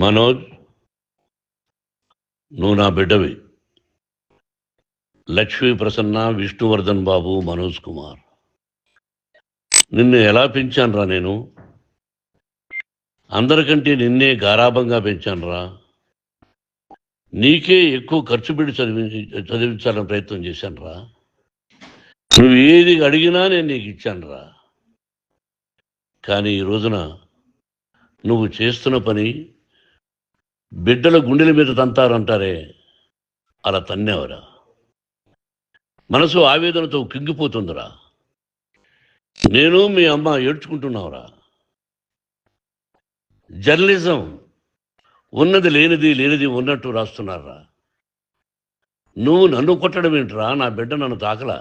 మనోజ్, నువ్వు నా బిడ్డవి. లక్ష్మీ ప్రసన్న, విష్ణువర్ధన్ బాబు, మనోజ్ కుమార్. నిన్ను ఎలా పెంచానురా నేను? అందరికంటే నిన్నే గారాభంగా పెంచానురా. నీకే ఎక్కువ ఖర్చు పెట్టి చదివించాలని ప్రయత్నం చేశానురా. నువ్వు ఏది అడిగినా నేను నీకు ఇచ్చానురా. కానీ ఈ రోజున నువ్వు చేస్తున్న పని బిడ్డల గుండెల మీద తంతారంటారే, అలా తన్నేవరా. మనసు ఆవేదనతో కింగిపోతుందిరా. నేను మీ అమ్మ ఏడ్చుకుంటున్నావురా. జర్నలిజం ఉన్నది లేనిది, లేనిది ఉన్నట్టు రాస్తున్నారా. నువ్వు నన్ను కొట్టడం ఏంట్రా? నా బిడ్డ నన్ను తాకలా.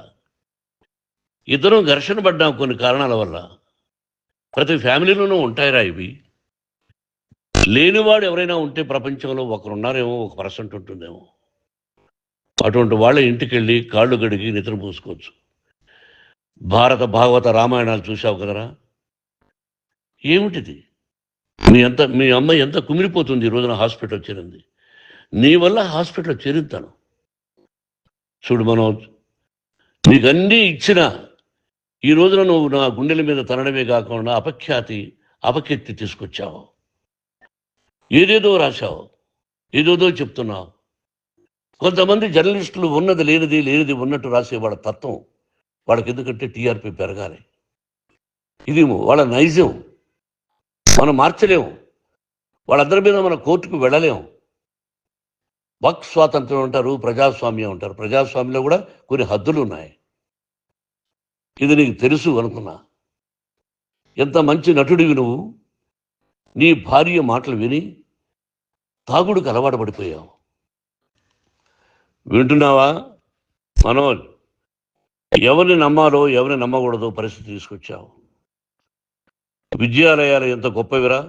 ఇద్దరం ఘర్షణ పడ్డాం కొన్ని కారణాల వల్ల. ప్రతి ఫ్యామిలీలోనూ ఉంటాయిరా ఇవి. లేనివాడు ఎవరైనా ఉంటే ప్రపంచంలో ఒకరున్నారేమో, 1% ఉంటుందేమో. అటువంటి వాళ్ళ ఇంటికి వెళ్ళి కాళ్ళు గడిగి నిద్ర పూసుకోవచ్చు. భారత భాగవత రామాయణాలు చూశావు కదరా. ఏమిటిది? మీ అమ్మాయి ఎంత కుమిరిపోతుంది ఈ రోజున హాస్పిటల్ చేరింది. నీ వల్ల హాస్పిటల్ చేరుతాను. చూడు మనోజ్, నీకు అన్నీ ఇచ్చిన ఈ రోజున నువ్వు నా గుండెల మీద తనడమే కాకుండా అపకీర్తి తీసుకొచ్చావు. ఏదేదో రాశావు, ఏదేదో చెప్తున్నావు. కొంతమంది జర్నలిస్టులు ఉన్నది లేనిది, లేనిది ఉన్నట్టు రాసే వాళ్ళ తత్వం వాళ్ళకి. ఎందుకంటే టీఆర్పీ పెరగాలి. ఇది వాళ్ళ నైజం. మనం మార్చలేము. వాళ్ళందరి మీద మన కోర్టుకు వెళ్ళలేము. వాక్ స్వాతంత్రం అంటారు, ప్రజాస్వామ్యం అంటారు. ప్రజాస్వామ్యంలో కూడా కొన్ని హద్దులు ఉన్నాయి. ఇది నీకు తెలుసు అనుకున్నా. ఎంత మంచి నటుడివి నువ్వు. నీ భార్య మాటలు విని తాగుడికి అలవాటు పడిపోయావు. వింటున్నావా మనోజ్? ఎవరిని నమ్మాలో ఎవరిని నమ్మకూడదో పరిస్థితి తీసుకొచ్చావు. విద్యాలయాలు ఎంత గొప్పవిరా.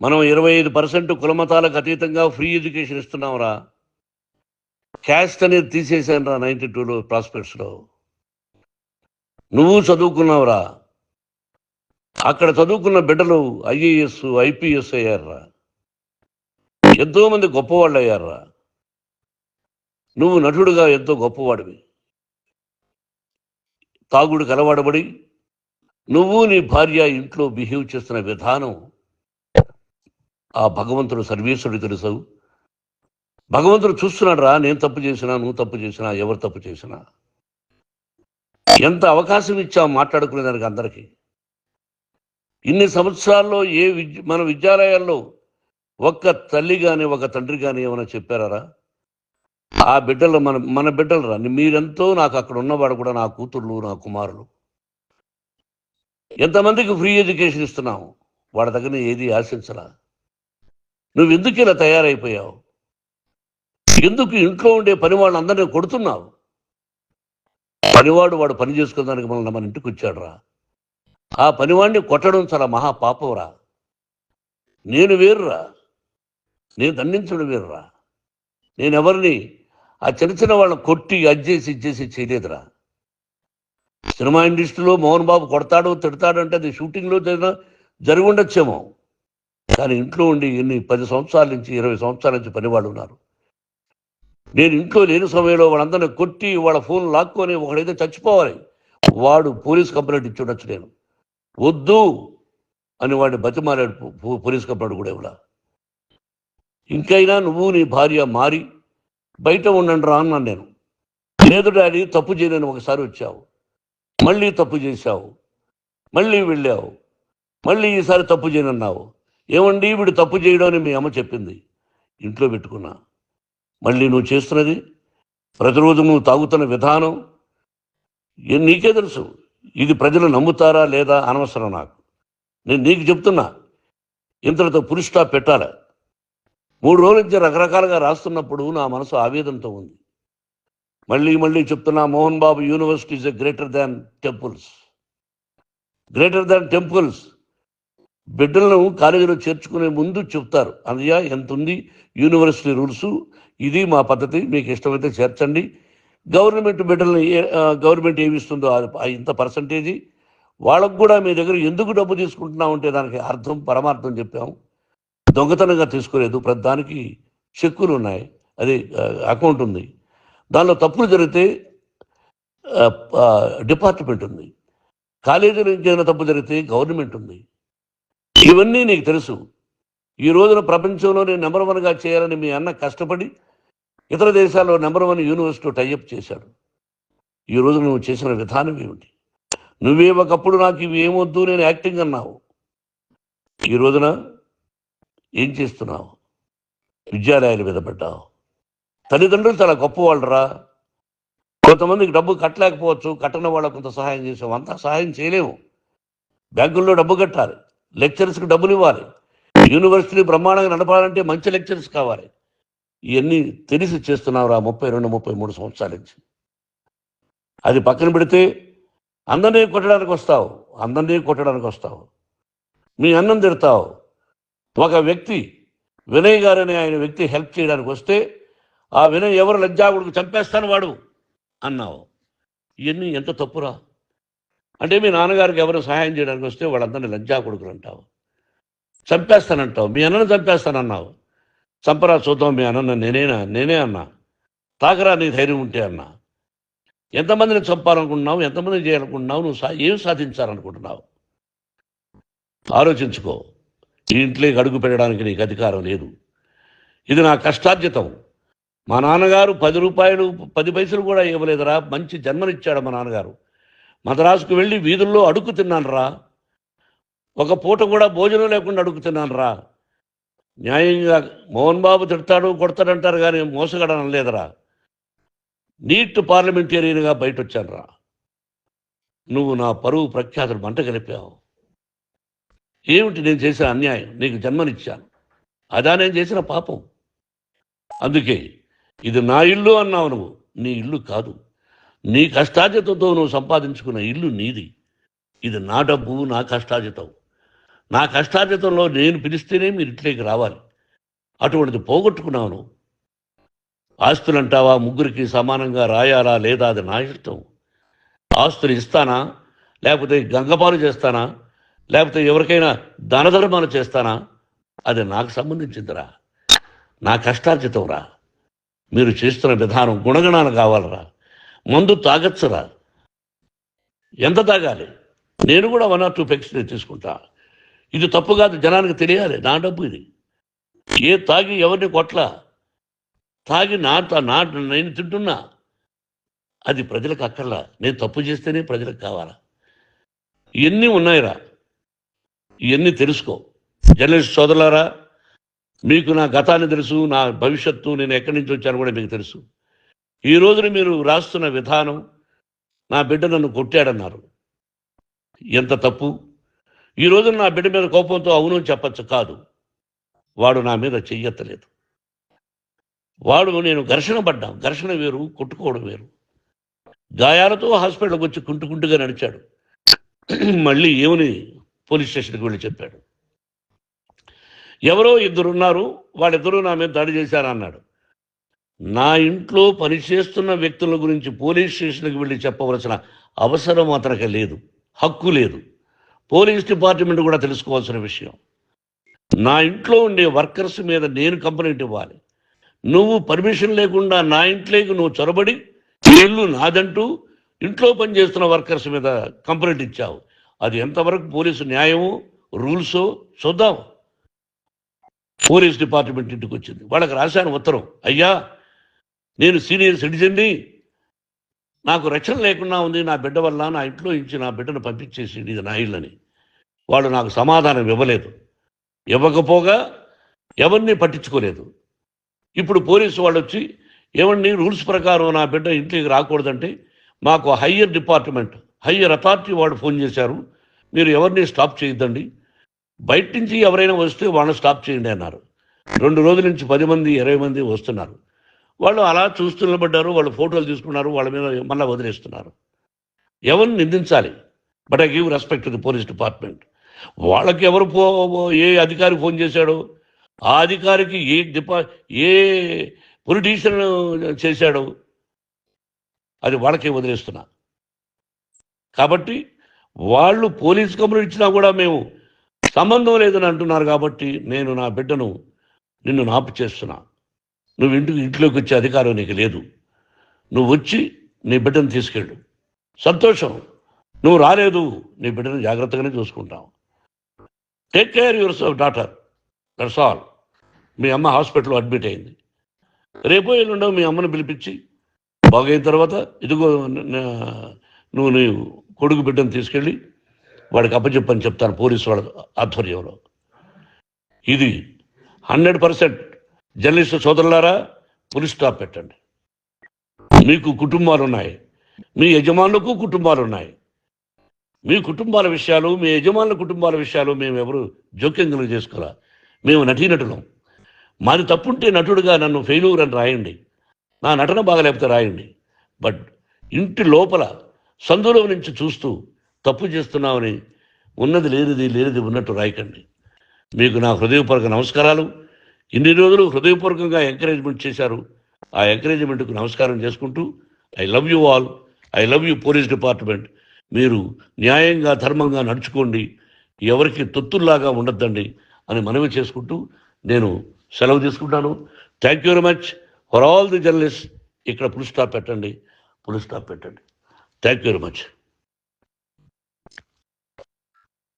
మనం 25% కులమతాలకు అతీతంగా ఫ్రీ ఎడ్యుకేషన్ ఇస్తున్నాంరా. క్యాస్ట్ అనేది తీసేసాను రా 92లో ప్రాస్పెక్ట్స్లో. నువ్వు చదువుకున్నావురా. అక్కడ చదువుకున్న బిడ్డలు IAS, IPS అయ్యారా. ఎంతోమంది గొప్పవాళ్ళు అయ్యారా. నువ్వు నటుడుగా ఎంతో గొప్పవాడివి. తాగుడికి అలవాడబడి నువ్వు నీ భార్య ఇంట్లో బిహేవ్ చేస్తున్న విధానం ఆ భగవంతుడు సర్వేశ్వరుడు తెలుసు. భగవంతుడు చూస్తున్నాడు రా. నేను తప్పు చేసినా, నువ్వు తప్పు చేసినా, ఎవరు తప్పు చేసినా. ఎంత అవకాశం ఇచ్చావు మాట్లాడుకునేదానికి అందరికీ. ఇన్ని సంవత్సరాల్లో మన విద్యాలయాల్లో ఒక్క తల్లి కానీ ఒక తండ్రి కానీ ఏమైనా చెప్పారా? ఆ బిడ్డలు మన బిడ్డలు రా. మీరెంతో నాకు అక్కడ ఉన్నవాడు కూడా నా కూతుర్లు, నా కుమారులు. ఎంతమందికి ఫ్రీ ఎడ్యుకేషన్ ఇస్తున్నావు. వాడి దగ్గర ఏది ఆశించలా. నువ్వు ఎందుకు ఇలా తయారైపోయావు? ఎందుకు ఇంట్లో ఉండే పని వాళ్ళందరినీ కొడుతున్నావు? పనివాడు వాడు పని చేసుకోవడానికి మన ఇంటికి వచ్చాడు రా. ఆ పనివాడిని కొట్టడం చాలా మహాపాపంరా. నేను వేరురా. నేను దండించడం వేరురా. నేను ఎవరిని ఆ చిన్న చిన్న వాళ్ళని కొట్టి ఇచ్చేసి చేయలేదురా. సినిమా ఇండస్ట్రీలో మోహన్ బాబు కొడతాడు, తిడతాడు అంటే అది షూటింగ్లో జరిగి ఉండొచ్చేమో. కానీ ఇంట్లో ఉండి 10 సంవత్సరాల నుంచి 20 సంవత్సరాల నుంచి పనివాళ్ళు ఉన్నారు. నేను ఇంట్లో లేని సమయంలో వాళ్ళందరినీ కొట్టి వాళ్ళ ఫోన్ లాక్కొని ఒకడైతే చచ్చిపోవాలి. వాడు పోలీస్ కంప్లైంట్ ఇచ్చి ఉండొచ్చు. నేను వద్దు అని వాడిని బతిమాలాడు. పోలీస్ కంప్లైంట్ కూడా ఇవ్వలా. ఇంకైనా నువ్వు నీ భార్య మారి బయట ఉండండి రా అన్నాను నేను. లేదు డాడీ, తప్పు చేయలేని ఒకసారి వచ్చావు, మళ్ళీ తప్పు చేశావు, మళ్ళీ వెళ్ళావు, మళ్ళీ ఈసారి తప్పు చేయనన్నావు. ఏమండి వీడు తప్పు చేయడం అని మీ అమ్మ చెప్పింది. ఇంట్లో పెట్టుకున్నా. మళ్ళీ నువ్వు చేస్తున్నది, ప్రతిరోజు నువ్వు తాగుతున్న విధానం నీకే తెలుసు. ఇది ప్రజలు నమ్ముతారా లేదా అనవసరం నాకు. నేను నీకు చెప్తున్నా, ఇంతటితో పులి స్టాప్ పెట్టాలి. 3 రోజుల నుంచి రకరకాలుగా రాస్తున్నప్పుడు నా మనసు ఆవేదనతో ఉంది. మళ్ళీ చెప్తున్నా, Mohan Babu university is greater than temples. Greater than temples. బిడ్డలను కాలేజీలో చేర్చుకునే ముందు చెప్తారు, అన్నయ్య ఎంత ఉంది యూనివర్సిటీ రూల్స్, ఇది మా పద్ధతి, మీకు ఇష్టమైతే చేర్చండి. గవర్నమెంట్ బిడ్డల్ని గవర్నమెంట్ ఏమి ఇస్తుందో ఇంత పర్సంటేజీ వాళ్ళకు కూడా మీ దగ్గర ఎందుకు డబ్బు తీసుకుంటున్నామంటే దానికి అర్థం పరమార్థం చెప్పాము. దొంగతనంగా తీసుకోలేదు, ప్రతిదానికి చెక్కులు ఉన్నాయి, అది అకౌంట్ ఉంది. దానిలో తప్పులు జరిగితే డిపార్ట్మెంట్ ఉంది. కాలేజీలో ఇంకేమైనా తప్పు జరిగితే గవర్నమెంట్ ఉంది. ఇవన్నీ నీకు తెలుసు. ఈ రోజున ప్రపంచంలోనే నెంబర్ 1గా చేయాలని మీ అన్న కష్టపడి ఇతర దేశాల్లో నెంబర్ 1 యూనివర్సిటీ టైఅప్ చేశాడు. ఈ రోజు నువ్వు చేసిన విధానం ఏమిటి? నువ్వే ఒకప్పుడు నాకు ఇవి ఏమొద్దు, నేను యాక్టింగ్ అన్నావు. ఈ రోజున ఏం చేస్తున్నావు? విద్యాలయాల మీద పడ్డావు. తల్లిదండ్రులు చాలా గొప్పవాళ్ళరా. కొంతమందికి డబ్బు కట్టలేకపోవచ్చు, కట్టని వాళ్ళకు కొంత సహాయం చేసాం, అంతా సహాయం చేయలేము. బ్యాంకుల్లో డబ్బు కట్టాలి, లెక్చరర్స్కి డబ్బులు ఇవ్వాలి, యూనివర్సిటీ బ్రహ్మాండంగా నడపాలంటే మంచి లెక్చరర్స్ కావాలి. ఇవన్నీ తెలిసి చేస్తున్నావురా 32-33 సంవత్సరాల నుంచి. అది పక్కన పెడితే అందరినీ కొట్టడానికి వస్తావు, మీ అన్నం తిడతావు. ఒక వ్యక్తి వినయ్ గారని ఆయన వ్యక్తి హెల్ప్ చేయడానికి వస్తే ఆ వినయ్ ఎవరు లజ్జాగుడికి చంపేస్తాను వాడు అన్నావు. ఇవన్నీ ఎంత తప్పురా? అంటే మీ నాన్నగారికి ఎవరు సహాయం చేయడానికి వస్తే వాళ్ళందరినీ లజ్జాగుడుకులు అంటావు, చంపేస్తానంటావు. మీ అన్నను చంపేస్తానన్నావు. చంపరా చూద్దాం మీ అన్న. నేనే అన్నా. తాకరా నీ ధైర్యం ఉంటే అన్నా. ఎంతమందిని చంపాలనుకుంటున్నావు? ఎంతమందిని చేయాలనుకుంటున్నావు? నువ్వు ఏం సాధించాలనుకుంటున్నావు? ఆలోచించుకో. ఈ ఇంట్లోకి అడుగు పెట్టడానికి నీకు అధికారం లేదు. ఇది నా కష్టార్జితం. మా నాన్నగారు 10 రూపాయలు 10 పైసలు కూడా ఇవ్వలేదురా. మంచి జన్మనిచ్చాడు మా నాన్నగారు. మద్రాసుకు వెళ్ళి వీధుల్లో అడుగు తిన్నాను రా. ఒక పూట కూడా భోజనం లేకుండా అడుగు తిన్నాను రా. న్యాయంగా మోహన్ బాబు తిడతాడు కొడతాడంటారు కానీ మోసగడనం లేదురా. నీట్ పార్లమెంటేరియన్గా బయట వచ్చాను రా. నువ్వు నా పరువు ప్రఖ్యాతులు మంట కలిపావు. ఏమిటి నేను చేసిన అన్యాయం? నీకు జన్మనిచ్చాను, అదా నేను చేసిన పాపం. అందుకే ఇది నా ఇల్లు అన్నావు. నువ్వు నీ ఇల్లు కాదు. నీ కష్టార్జితంతో నువ్వు సంపాదించుకున్న ఇల్లు నీది. ఇది నా డబ్బు, నా కష్టార్జితం. నా కష్టార్జితంలో నేను పిలిస్తేనే మీరు ఇంట్లోకి రావాలి. అటువంటిది పోగొట్టుకున్నావు నువ్వు. ఆస్తులు అంటావా? ముగ్గురికి సమానంగా రాయాలా లేదా అది నా ఇష్టం. ఆస్తులు ఇస్తానా, లేకపోతే గంగపాలు చేస్తానా, లేకపోతే ఎవరికైనా దానధర్మాలు చేస్తానా, అది నాకు సంబంధించిందిరా. నా కష్టార్జితం రా. మీరు చేస్తున్న విధానం గుణగణాలు కావాలరా. మందు తాగచ్చురా. ఎంత తాగాలి? నేను కూడా 1 or 2 పెగ్స్ తీసుకుంటా. ఇది తప్పు కాదు, జనానికి తెలియాలి. నా డబ్బు ఇది. ఏ తాగి ఎవరిని కొట్లా, తాగి నేను తింటున్నా. అది ప్రజలకు అక్కర్లా. నేను తప్పు చేస్తేనే ప్రజలకు కావాలా. ఇవన్నీ ఉన్నాయిరా. ఇవన్నీ తెలుసుకో. జర్నలిస్ట్ సోదరులారా, మీకు నా గతాన్ని తెలుసు, నా భవిష్యత్తు, నేను ఎక్కడి నుంచి వచ్చాను కూడా మీకు తెలుసు. ఈ రోజున మీరు రాస్తున్న విధానం, నా బిడ్డ నన్ను కొట్టాడన్నారు. ఎంత తప్పు! ఈ రోజున నా బిడ్డ మీద కోపంతో అవును చెప్పచ్చు. కాదు, వాడు నా మీద చెయ్యెత్తలేదు. నేను ఘర్షణ పడ్డాం. ఘర్షణ వేరు, కొట్టుకోవడం వేరు. గాయాలతో హాస్పిటల్కి వచ్చి కుంటుకుంటుగా నడిచాడు. మళ్ళీ ఏమని పోలీస్ స్టేషన్కి వెళ్ళి చెప్పాడు. ఎవరో 2 ఉన్నారు, వాళ్ళిద్దరూ నా మీద దాడి చేశారన్నాడు. నా ఇంట్లో పనిచేస్తున్న వ్యక్తుల గురించి పోలీస్ స్టేషన్కి వెళ్ళి చెప్పవలసిన అవసరం అతనికి లేదు, హక్కు లేదు. పోలీస్ డిపార్ట్మెంట్ కూడా తెలుసుకోవాల్సిన విషయం. నా ఇంట్లో ఉండే వర్కర్స్ మీద నేను కంప్లైంట్ ఇవ్వాలి. నువ్వు పర్మిషన్ లేకుండా నా ఇంట్లోకి నువ్వు చొరబడి ఇల్లు నాదంటూ ఇంట్లో పనిచేస్తున్న వర్కర్స్ మీద కంప్లైంట్ ఇచ్చావు. అది ఎంతవరకు పోలీసు న్యాయమో రూల్సో చూద్దాం. పోలీస్ డిపార్ట్మెంట్ ఇంటికి వచ్చింది. వాళ్ళకి రాశాను ఉత్తరం, అయ్యా నేను సీనియర్ సిటిజన్ని, నాకు రక్షణ లేకుండా ఉంది, నా బిడ్డ వల్ల నా ఇంట్లో నుంచి నా బిడ్డను పంపించేసి ఇది నా ఇల్లని. వాళ్ళు నాకు సమాధానం ఇవ్వలేదు. ఇవ్వకపోగా ఎవరిని పట్టించుకోలేదు. ఇప్పుడు పోలీసు వాళ్ళు వచ్చి ఏమండి రూల్స్ ప్రకారం నా బిడ్డ ఇంటికి రాకూడదంటే మాకు హయ్యర్ డిపార్ట్మెంట్, హయ్యర్ అథారిటీ వాళ్ళు ఫోన్ చేశారు, మీరు ఎవరిని స్టాప్ చేయొద్దండి, బయట నుంచి ఎవరైనా వస్తే వాళ్ళని స్టాప్ చేయండి అన్నారు. 2 రోజుల నుంచి 10 మంది 20 మంది వస్తున్నారు. వాళ్ళు అలా చూస్తూ నిలబడ్డారు. వాళ్ళు ఫోటోలు తీసుకున్నారు, వాళ్ళ మీద మళ్ళీ వదిలేస్తున్నారు. ఎవరిని నిందించాలి? But I give respect to the police department. వాళ్ళకి ఎవరు ఏ అధికారి ఫోన్ చేశాడో, ఆ అధికారికి ఏ పొలిటీషియన్ చేశాడో అది వాళ్ళకే వదిలేస్తున్నా. కాబట్టి వాళ్ళు పోలీస్ కంప్లైంట్ ఇచ్చినా కూడా మేము సంబంధం లేదని అంటున్నారు కాబట్టి నేను నా బిడ్డను నిన్ను నాపు చేస్తున్నా. నువ్వు ఇంట్లోకి వచ్చే అధికారం నీకు లేదు. నువ్వు వచ్చి నీ బిడ్డను తీసుకెళ్ళు. సంతోషం. నువ్వు రాలేదు, నీ బిడ్డను జాగ్రత్తగానే చూసుకుంటావు. Take care your daughter, that's all. మీ అమ్మ హాస్పిటల్లో అడ్మిట్ అయింది. రేపో ఎల్లుండో మీ అమ్మను పిలిపించి బాగైన తర్వాత ఇదిగో నువ్వు నీ కొడుకు బిడ్డను తీసుకెళ్ళి వాడికి అప్పచెప్పని చెప్తాను పోలీసు వాళ్ళ ఆధ్వర్యంలో. ఇది 100% జర్నలిస్టు సోదరులారా, ఫుల్ స్టాప్ పెట్టండి. మీకు కుటుంబాలు ఉన్నాయి, మీ యజమానులకు కుటుంబాలు ఉన్నాయి. మీ కుటుంబాల విషయాలు, మీ యజమానుల కుటుంబాల విషయాలు మేము ఎవరు జోక్యం చేసుకోవాలా. మేము నటీనటులం. మాది తప్పుంటే నటుడుగా నన్ను ఫెయిల్యూర్ అని రాయండి, నా నటన బాగలేకపోతే రాయండి. బట్ ఇంటి లోపల సందులో నుంచి చూస్తూ తప్పు చేస్తున్నామని ఉన్నది లేనిది ఉన్నట్టు రాయకండి. మీకు నా హృదయపూర్వక నమస్కారాలు. ఇన్ని రోజులు హృదయపూర్వకంగా ఎంకరేజ్మెంట్ చేశారు. ఆ ఎంకరేజ్మెంట్కు నమస్కారం చేసుకుంటూ I love you all. I love you police department. మీరు న్యాయంగా ధర్మంగా నడుచుకోండి, ఎవరికి తొత్తుల్లాగా ఉండొద్దండి అని మనవి చేసుకుంటూ నేను సెలవు తీసుకుంటాను. Thank you very much for all the journalist. ఇక్కడ ఫుల్ స్టాప్ పెట్టండి. Thank you very much.